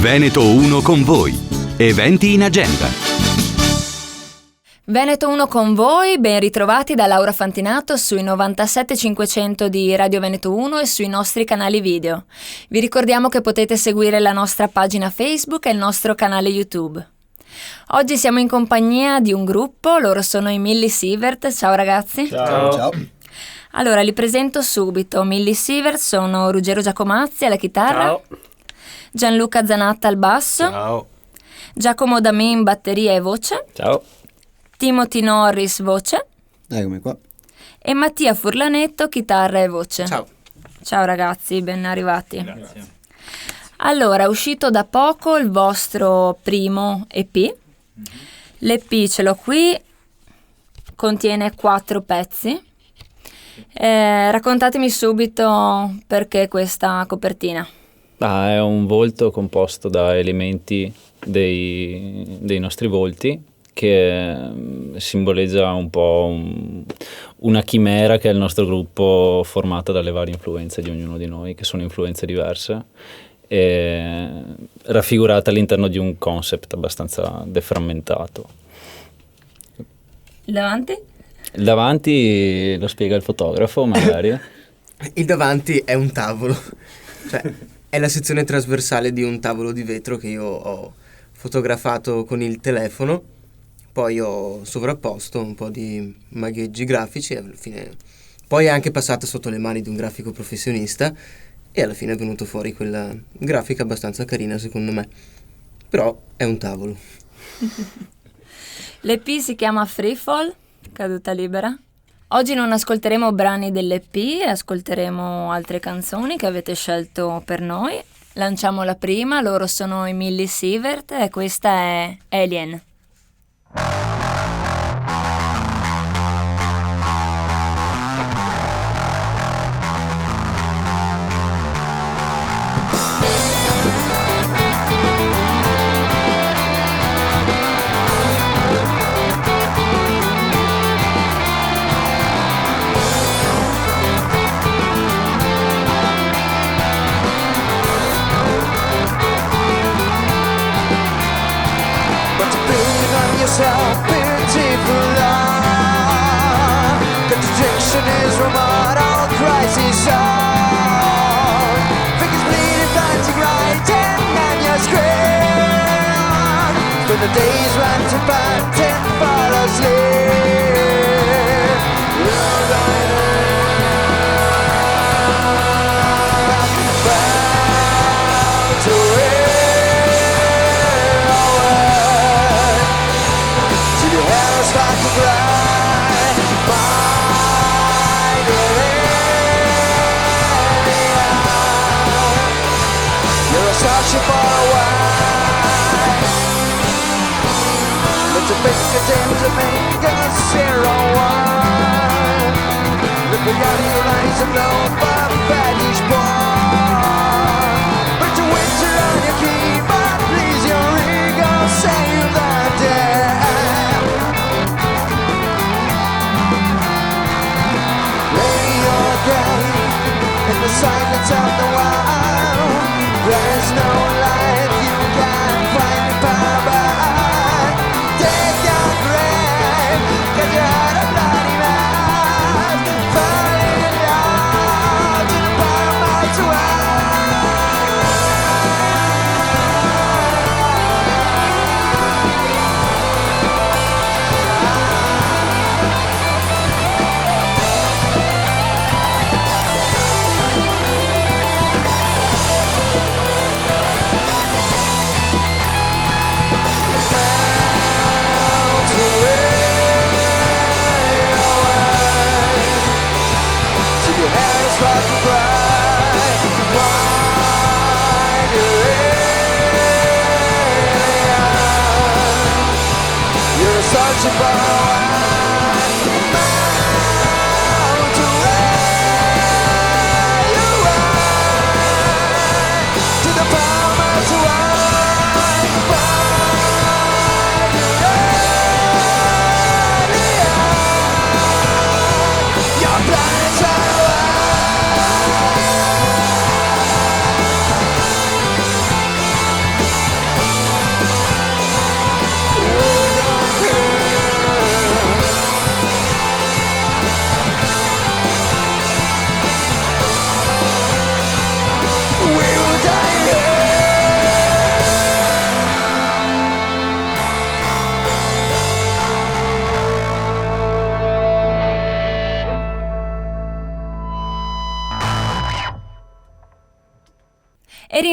Veneto 1 con voi. Eventi in agenda. Veneto 1 con voi, ben ritrovati da Laura Fantinato sui 97.500 di Radio Veneto 1 e sui nostri canali video. Vi ricordiamo che potete seguire la nostra pagina Facebook e il nostro canale YouTube. Oggi siamo in compagnia di un gruppo, loro sono i Milli Sievert. Ciao ragazzi. Ciao. Allora, li presento subito. Milli Sievert sono Ruggero Giacomazzi alla chitarra. Ciao. Gianluca Zanatta al basso. Ciao. Giacomo Damin batteria e voce. Ciao. Timothy Norris voce. Eccomi qua. E Mattia Furlanetto chitarra e voce. Ciao. Ciao ragazzi, ben arrivati. Grazie. Allora, è uscito da poco il vostro primo EP. L'EP ce l'ho qui, contiene 4 pezzi. Raccontatemi subito perché questa copertina. È un volto composto da elementi dei nostri volti che simboleggia un po' una chimera che è il nostro gruppo, formata dalle varie influenze di ognuno di noi, che sono influenze diverse, e raffigurata all'interno di un concept abbastanza deframmentato. Il davanti? Il davanti lo spiega il fotografo, magari. Il davanti è un tavolo, cioè è la sezione trasversale di un tavolo di vetro che io ho fotografato con il telefono, poi ho sovrapposto un po' di magheggi grafici e alla fine poi è anche passata sotto le mani di un grafico professionista e alla fine è venuto fuori quella grafica abbastanza carina secondo me, però è un tavolo. L'EP si chiama Freefall, caduta libera. Oggi non ascolteremo brani dell'EP, ascolteremo altre canzoni che avete scelto per noi. Lanciamo la prima, loro sono i Milli Sievert e questa è Alien. Self-pitiful love. Contradiction is remote, all crisis on. Fingers bleeding, fighting right, and then you scream. Spend the days ranting, panting, fall asleep. Bound to it. Start to cry, mind you're searching for a while. Let your fingertips to make a 01. Look beyond your eyes and blow for a fetish boy. But your winter on your keyboard, please your ego, save the day. In the silence of the wild, there's no life you can find power. Take your grave, 'cause you had a bloody man. Falling out to the paramount searching for a while to where you are, to the promised one, find your planets are alive.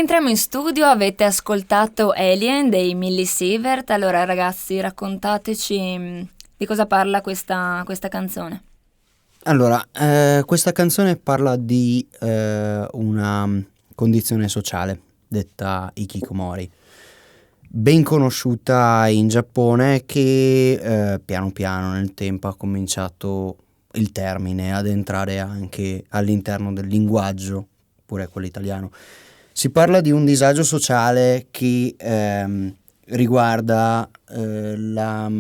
rientriamo in studio, avete ascoltato Alien dei Milli Sievert. Allora ragazzi, raccontateci di cosa parla questa canzone. Allora, questa canzone parla di una condizione sociale detta hikikomori, ben conosciuta in Giappone, che piano piano nel tempo ha cominciato il termine ad entrare anche all'interno del linguaggio, pure quello italiano. Si parla di un disagio sociale che riguarda la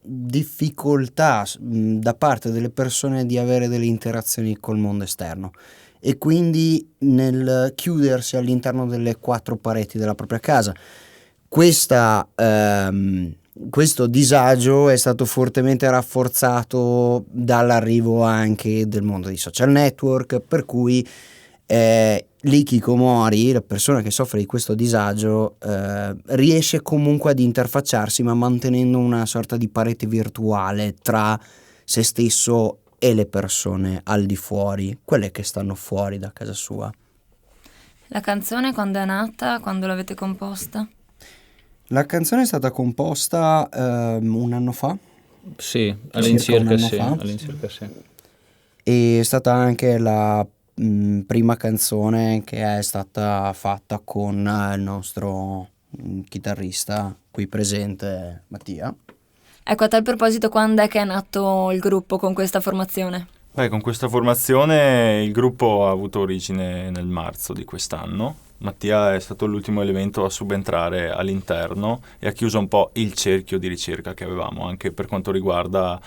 difficoltà da parte delle persone di avere delle interazioni col mondo esterno, e quindi nel chiudersi all'interno delle quattro pareti della propria casa. Questo disagio è stato fortemente rafforzato dall'arrivo anche del mondo dei social network, per cui l'ikikomori, la persona che soffre di questo disagio, riesce comunque ad interfacciarsi, ma mantenendo una sorta di parete virtuale tra se stesso e le persone al di fuori, quelle che stanno fuori da casa sua. La canzone quando è nata, quando l'avete composta? La canzone è stata composta un anno fa. Sì, Circa un all'incirca anno all'incirca sì. E è stata anche la prima canzone che è stata fatta con il nostro chitarrista qui presente, Mattia. Ecco, a tal proposito, quando è che è nato il gruppo con questa formazione? Con questa formazione il gruppo ha avuto origine nel marzo di quest'anno. Mattia è stato l'ultimo elemento a subentrare all'interno e ha chiuso un po' il cerchio di ricerca che avevamo, anche per quanto riguarda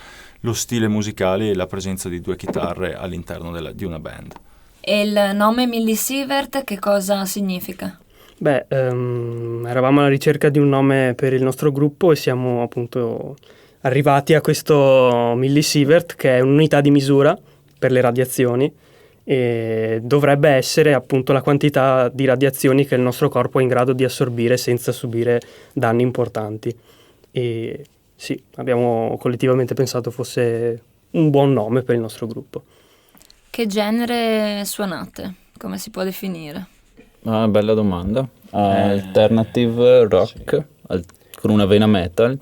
lo stile musicale e la presenza di 2 chitarre all'interno di una band. E il nome Milli Sievert che cosa significa? Eravamo alla ricerca di un nome per il nostro gruppo e siamo appunto arrivati a questo Milli Sievert, che è un'unità di misura per le radiazioni, e dovrebbe essere appunto la quantità di radiazioni che il nostro corpo è in grado di assorbire senza subire danni importanti. E sì, abbiamo collettivamente pensato fosse un buon nome per il nostro gruppo. Che genere suonate? Come si può definire? Bella domanda. Alternative rock con una vena metal,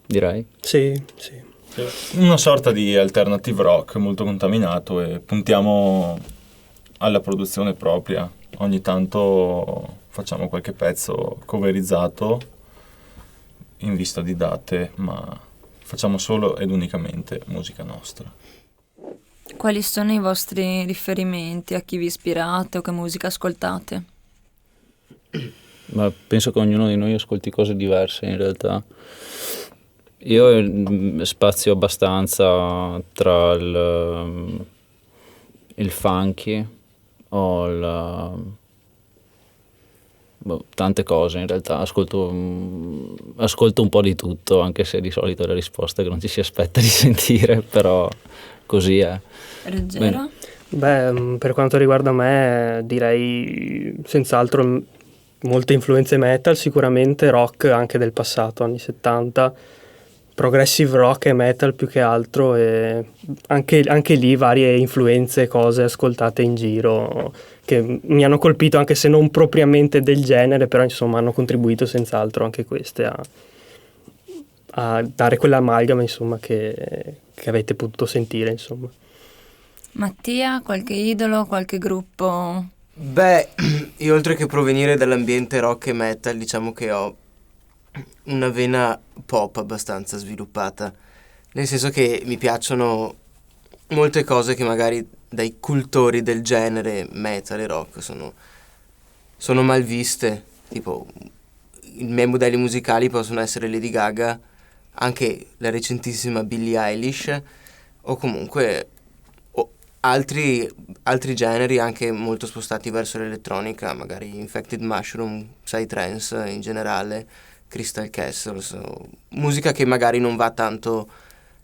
direi. Sì. Una sorta di alternative rock molto contaminato, e puntiamo alla produzione propria. Ogni tanto facciamo qualche pezzo coverizzato in vista di date, ma facciamo solo ed unicamente musica nostra. Quali sono i vostri riferimenti? A chi vi ispirate o che musica ascoltate? Ma penso che ognuno di noi ascolti cose diverse in realtà. Io spazio abbastanza tra il funky o tante cose in realtà. Ascolto un po' di tutto, anche se di solito è la risposta che non ci si aspetta di sentire, però così è. Ruggero? Per quanto riguarda me, direi senz'altro molte influenze metal, sicuramente rock anche del passato, anni 70, progressive rock e metal più che altro, e anche lì varie influenze, cose ascoltate in giro che mi hanno colpito, anche se non propriamente del genere, però insomma hanno contribuito senz'altro anche queste a dare quell'amalgama insomma che avete potuto sentire insomma. Mattia, qualche idolo, qualche gruppo? Io oltre che provenire dall'ambiente rock e metal, diciamo che ho una vena pop abbastanza sviluppata, nel senso che mi piacciono molte cose che magari dai cultori del genere metal e rock sono mal viste, tipo i miei modelli musicali possono essere Lady Gaga, anche la recentissima Billie Eilish, o comunque altri generi anche molto spostati verso l'elettronica, magari Infected Mushroom, Psytrance in generale, Crystal Castles, musica che magari non va tanto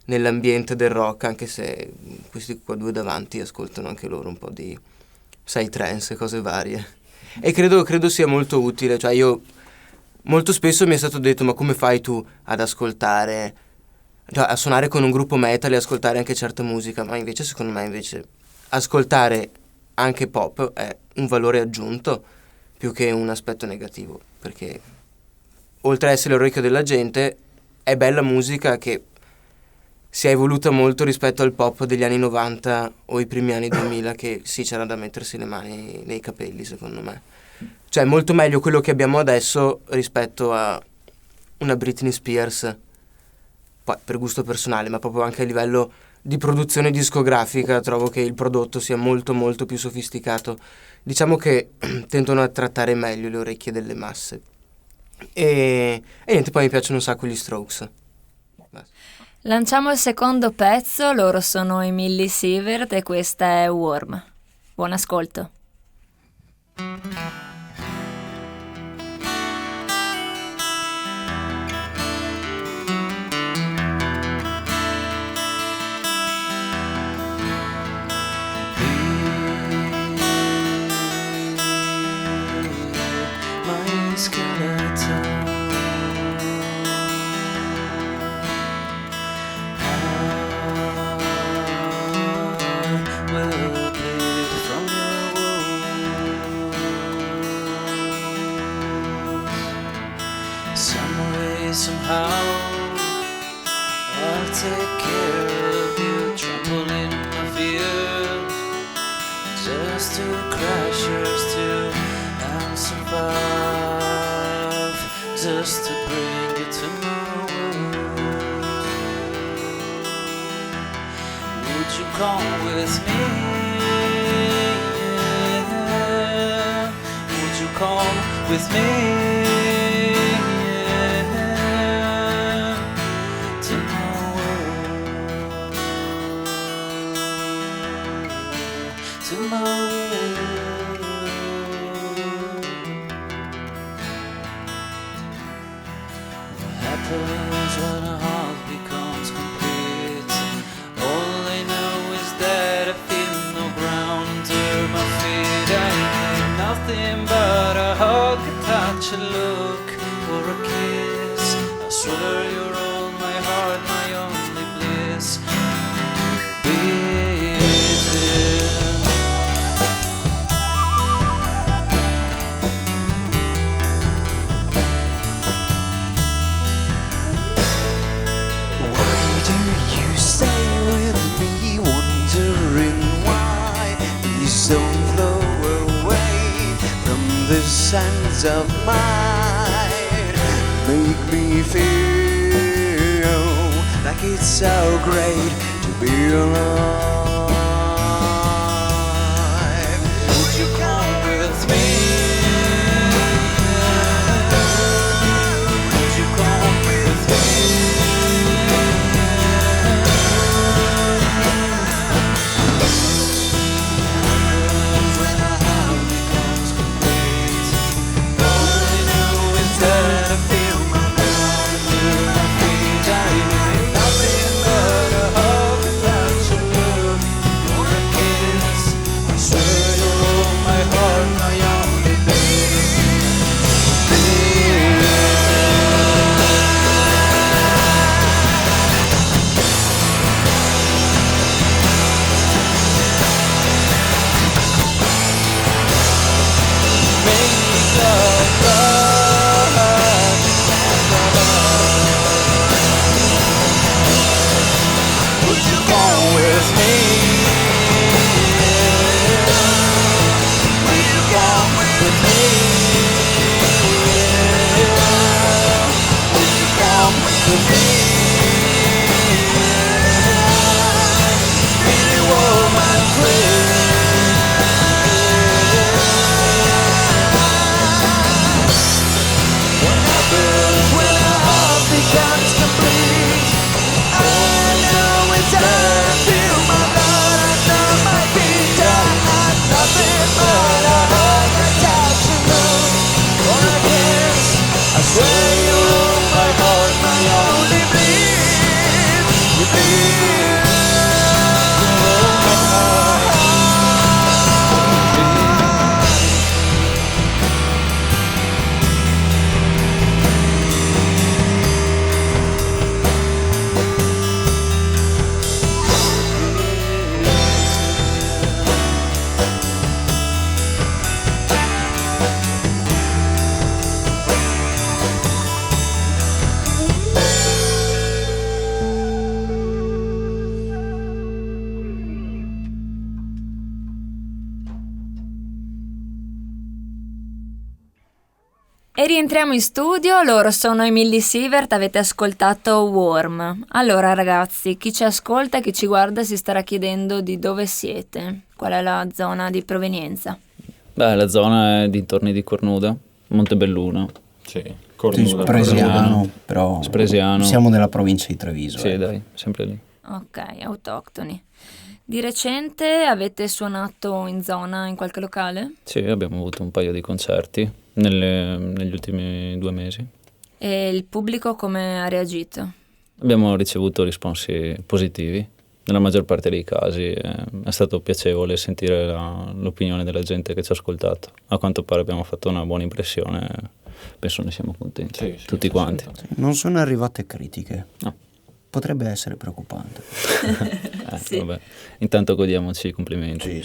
nell'ambiente del rock, anche se questi qua due davanti ascoltano anche loro un po' di Psytrance e cose varie, e credo sia molto utile. Cioè io molto spesso mi è stato detto: ma come fai tu ad ascoltare, cioè a suonare con un gruppo metal e ascoltare anche certa musica? Ma invece secondo me ascoltare anche pop è un valore aggiunto, più che un aspetto negativo, perché oltre ad essere l'orecchio della gente è bella musica che si è evoluta molto rispetto al pop degli anni 90 o i primi anni 2000, che sì, c'era da mettersi le mani nei capelli, secondo me. Cioè è molto meglio quello che abbiamo adesso rispetto a una Britney Spears, poi per gusto personale, ma proprio anche a livello di produzione discografica trovo che il prodotto sia molto molto più sofisticato. Diciamo che tendono a trattare meglio le orecchie delle masse. E niente, poi mi piacciono un sacco gli Strokes. Lanciamo il secondo pezzo, loro sono i Millie Sievert e questa è Warm. Buon ascolto. Somehow I'll take care of you, tremble in my fears, just to crash yours too and survive, just to bring you to my world. Would you come with me? Would you come with me? When a heart becomes complete, all I know is that I feel no ground under my feet. I need nothing but a hug, a touch, a look, or a kiss. I swear you're all my heart, my only bliss. The sense of mine make me feel like it's so great to be alive. Would you come with me? Would you come with me? E rientriamo in studio, loro sono i Millie Sievert, avete ascoltato Warm. Allora ragazzi, chi ci ascolta e chi ci guarda si starà chiedendo di dove siete, qual è la zona di provenienza. Beh, la zona è dintorni di Cornuda, Montebelluno. Sì, Sì, Cornuda. Spresiano, però Spresiano. siamo nella provincia di Treviso. Sì, dai, sempre lì. Ok, autoctoni. Di recente avete suonato in zona in qualche locale? Sì, abbiamo avuto un paio di concerti negli ultimi 2 mesi. E il pubblico come ha reagito? Abbiamo ricevuto risponsi positivi. Nella maggior parte dei casi è stato piacevole sentire l'opinione della gente che ci ha ascoltato. A quanto pare abbiamo fatto una buona impressione, penso ne siamo contenti, Sì, tutti quanti. Non sono arrivate critiche. No. Potrebbe essere preoccupante. Sì. Vabbè. Intanto godiamoci i complimenti.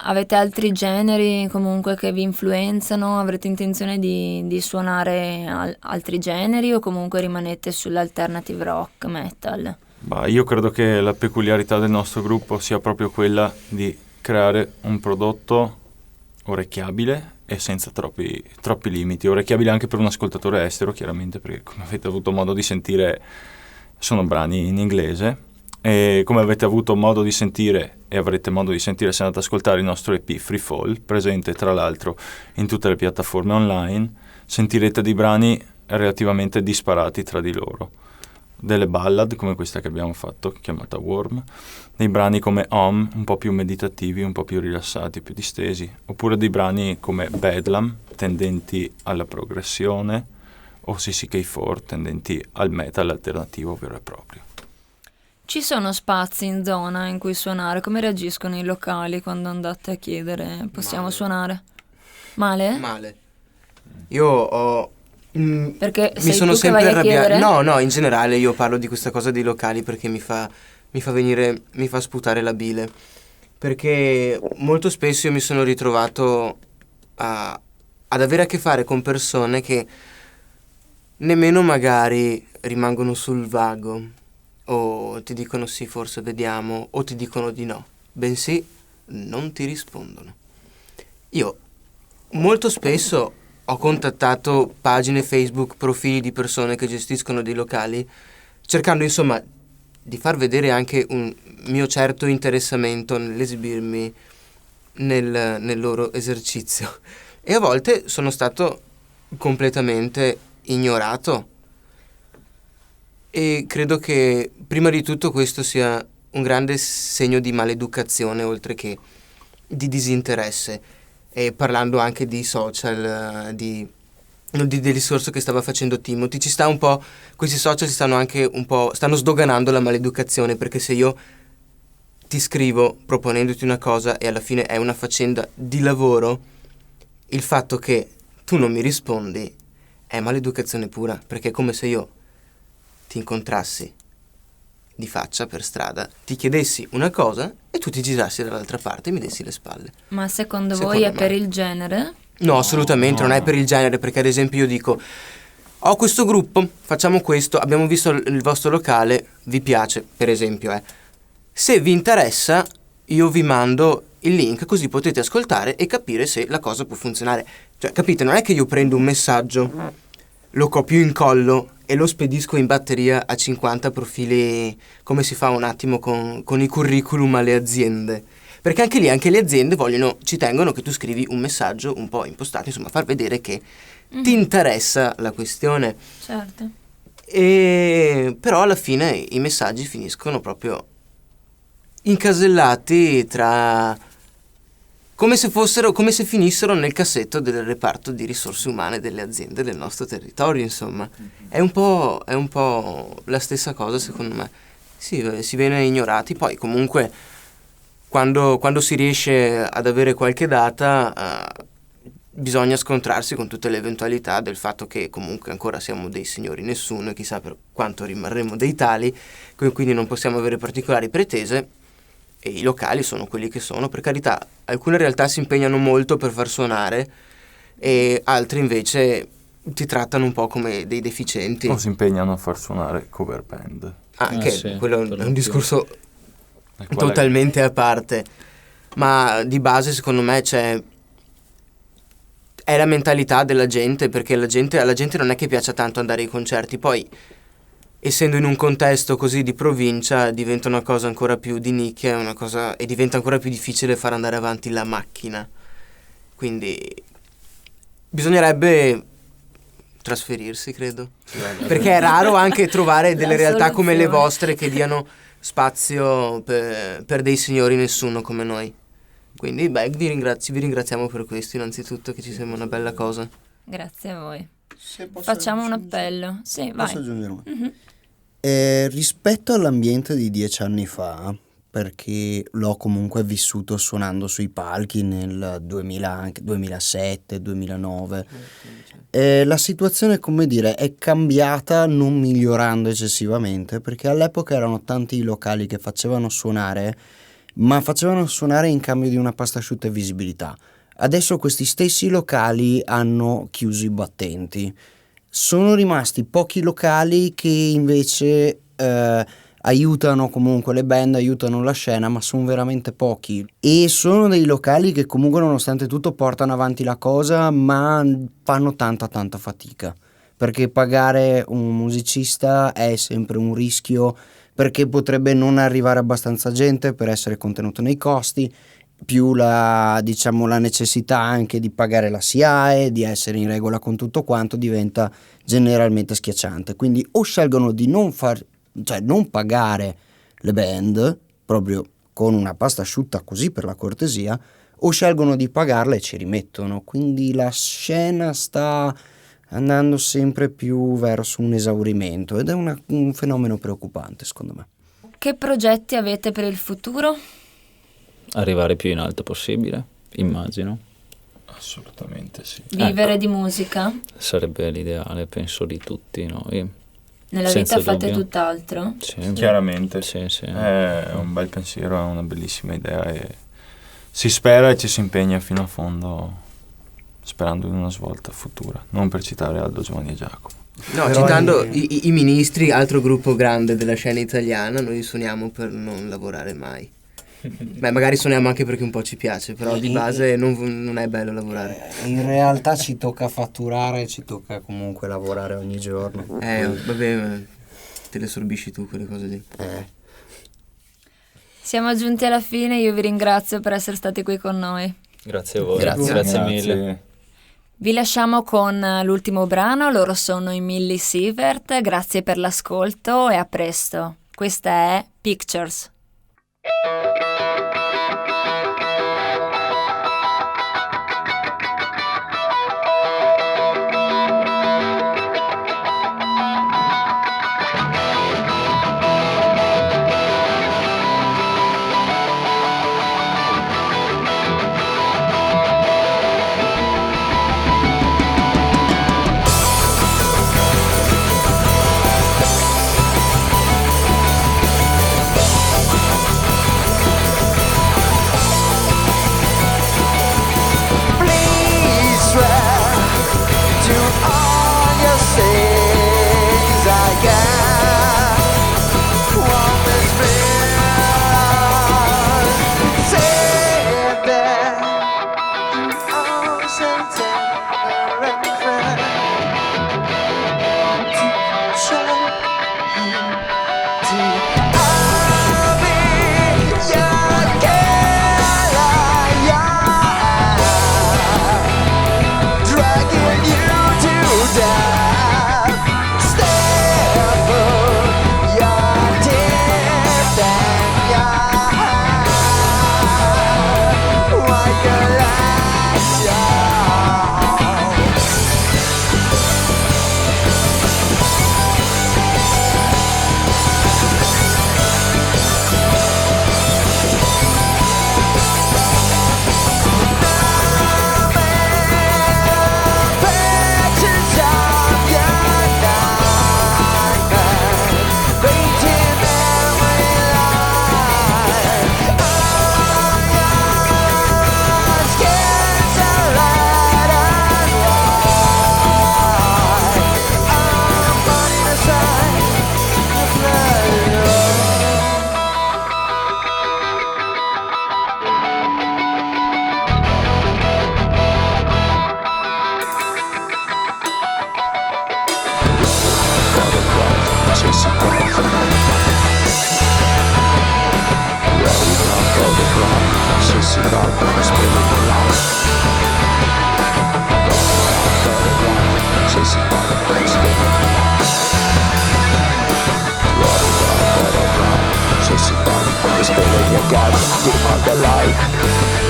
Avete altri generi comunque che vi influenzano? Avrete intenzione di suonare altri generi o comunque rimanete sull'alternative rock, metal? Bah, io credo che la peculiarità del nostro gruppo sia proprio quella di creare un prodotto orecchiabile e senza troppi limiti. Orecchiabile anche per un ascoltatore estero, chiaramente, perché come avete avuto modo di sentire sono brani in inglese, e come avete avuto modo di sentire e avrete modo di sentire se andate ad ascoltare il nostro EP Free Fall, presente tra l'altro in tutte le piattaforme online, sentirete dei brani relativamente disparati tra di loro. Delle ballad come questa che abbiamo fatto, chiamata Warm, dei brani come Home, un po' più meditativi, un po' più rilassati, più distesi, oppure dei brani come Bedlam, tendenti alla progressione, o CCK4, tendenti al metal alternativo vero e proprio. Ci sono spazi in zona in cui suonare? Come reagiscono i locali quando andate a chiedere possiamo Male. suonare? Male? Male. Io ho... Perché mi sei sono tu che sempre vai a arrabbiato. chiedere? No, in generale io parlo di questa cosa dei locali perché mi fa sputare la bile. Perché molto spesso io mi sono ritrovato ad avere a che fare con persone che nemmeno magari rimangono sul vago, o ti dicono sì, forse vediamo, o ti dicono di no, bensì non ti rispondono. Io molto spesso ho contattato pagine Facebook, profili di persone che gestiscono dei locali, cercando insomma di far vedere anche un mio certo interessamento nell'esibirmi nel loro esercizio. E a volte sono stato completamente ignorato. E credo che prima di tutto questo sia un grande segno di maleducazione oltre che di disinteresse. E parlando anche di social, del discorso che stava facendo Timothy, ci sta un po', questi social stanno anche un po', stanno sdoganando la maleducazione, perché se io ti scrivo proponendoti una cosa e alla fine è una faccenda di lavoro, il fatto che tu non mi rispondi è maleducazione pura, perché è come se io ti incontrassi di faccia per strada, ti chiedessi una cosa e tu ti girassi dall'altra parte e mi dessi le spalle. Ma secondo Secondo voi è me. per il genere? No, assolutamente, non è per il genere, perché ad esempio io dico ho questo gruppo, facciamo questo, abbiamo visto il vostro locale, vi piace, per esempio, se vi interessa io vi mando il link così potete ascoltare e capire se la cosa può funzionare. Cioè, capite, non è che io prendo un messaggio, lo copio in collo e lo spedisco in batteria a 50 profili, come si fa un attimo con i curriculum alle aziende. Perché anche lì, anche le aziende ci tengono che tu scrivi un messaggio un po' impostato, insomma, far vedere che ti interessa la questione. Certo. E però alla fine i messaggi finiscono proprio incasellati tra... come se finissero nel cassetto del reparto di risorse umane delle aziende del nostro territorio, insomma. È un po' la stessa cosa, secondo me. Sì, si viene ignorati, poi comunque quando si riesce ad avere qualche data bisogna scontrarsi con tutte le eventualità del fatto che comunque ancora siamo dei signori nessuno e chissà per quanto rimarremo dei tali, quindi non possiamo avere particolari pretese. E i locali sono quelli che sono, per carità. Alcune realtà si impegnano molto per far suonare e altre invece ti trattano un po' come dei deficienti. O si impegnano a far suonare cover band. Anche sì, quello per è lo un più. discorso Qual è? totalmente a parte. Ma di base secondo me è la mentalità della gente, perché alla gente non è che piaccia tanto andare ai concerti, poi essendo in un contesto così di provincia diventa una cosa ancora più di nicchia, e diventa ancora più difficile far andare avanti la macchina, quindi bisognerebbe trasferirsi, credo, perché è raro anche trovare delle realtà come le vostre che diano spazio per dei signori nessuno come noi. Quindi vi ringraziamo per questo innanzitutto, che ci sembra una bella cosa. Grazie a voi. Se posso Facciamo un aggiungere- appello. Sì, Posso vai. aggiungere una? Mhm. Rispetto all'ambiente di 10 anni fa, perché l'ho comunque vissuto suonando sui palchi nel 2000, anche 2007, 2009, la situazione, come dire, è cambiata, non migliorando eccessivamente, perché all'epoca erano tanti i locali che facevano suonare, ma facevano suonare in cambio di una pasta asciutta e visibilità. Adesso questi stessi locali hanno chiuso i battenti. Sono rimasti pochi locali che invece aiutano comunque le band, aiutano la scena, ma sono veramente pochi. E sono dei locali che comunque nonostante tutto portano avanti la cosa, ma fanno tanta fatica. Perché pagare un musicista è sempre un rischio, perché potrebbe non arrivare abbastanza gente per essere contenuto nei costi, più la necessità anche di pagare la SIAE, di essere in regola con tutto quanto, diventa generalmente schiacciante. Quindi o scelgono di non pagare le band, proprio con una pasta asciutta così per la cortesia, o scelgono di pagarle e ci rimettono. Quindi la scena sta andando sempre più verso un esaurimento ed è un fenomeno preoccupante, secondo me. Che progetti avete per il futuro? Arrivare più in alto possibile, immagino. Assolutamente sì. Vivere di musica? Sarebbe l'ideale, penso, di tutti noi. Nella Senza vita fate dubbio. tutt'altro? Sì. Chiaramente. Sì, sì. È un bel pensiero, è una bellissima idea e si spera e ci si impegna fino a fondo, sperando in una svolta futura, non per citare Aldo, Giovanni e Giacomo. No, Però citando i Ministri, altro gruppo grande della scena italiana, noi suoniamo per non lavorare mai. Beh, magari suoniamo anche perché un po' ci piace, però di base non è bello lavorare. In realtà ci tocca fatturare, ci tocca comunque lavorare ogni giorno. Vabbè, ma te le sorbisci tu quelle cose lì. Siamo giunti alla fine, io vi ringrazio per essere stati qui con noi. Grazie a voi. Grazie. Mille. Vi lasciamo con l'ultimo brano, loro sono i Milli Sievert, grazie per l'ascolto e a presto. Questa è Pictures.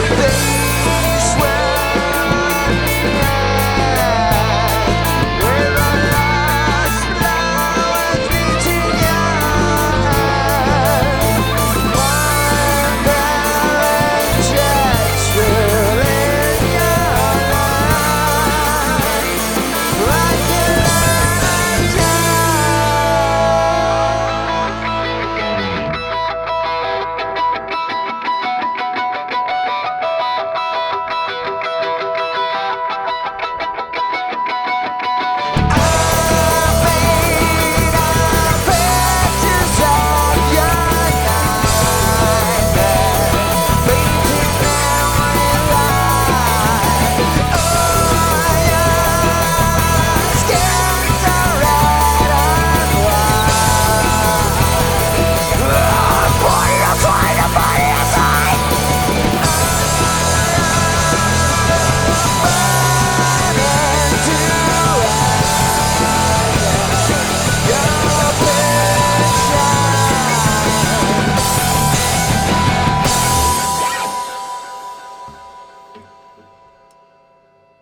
They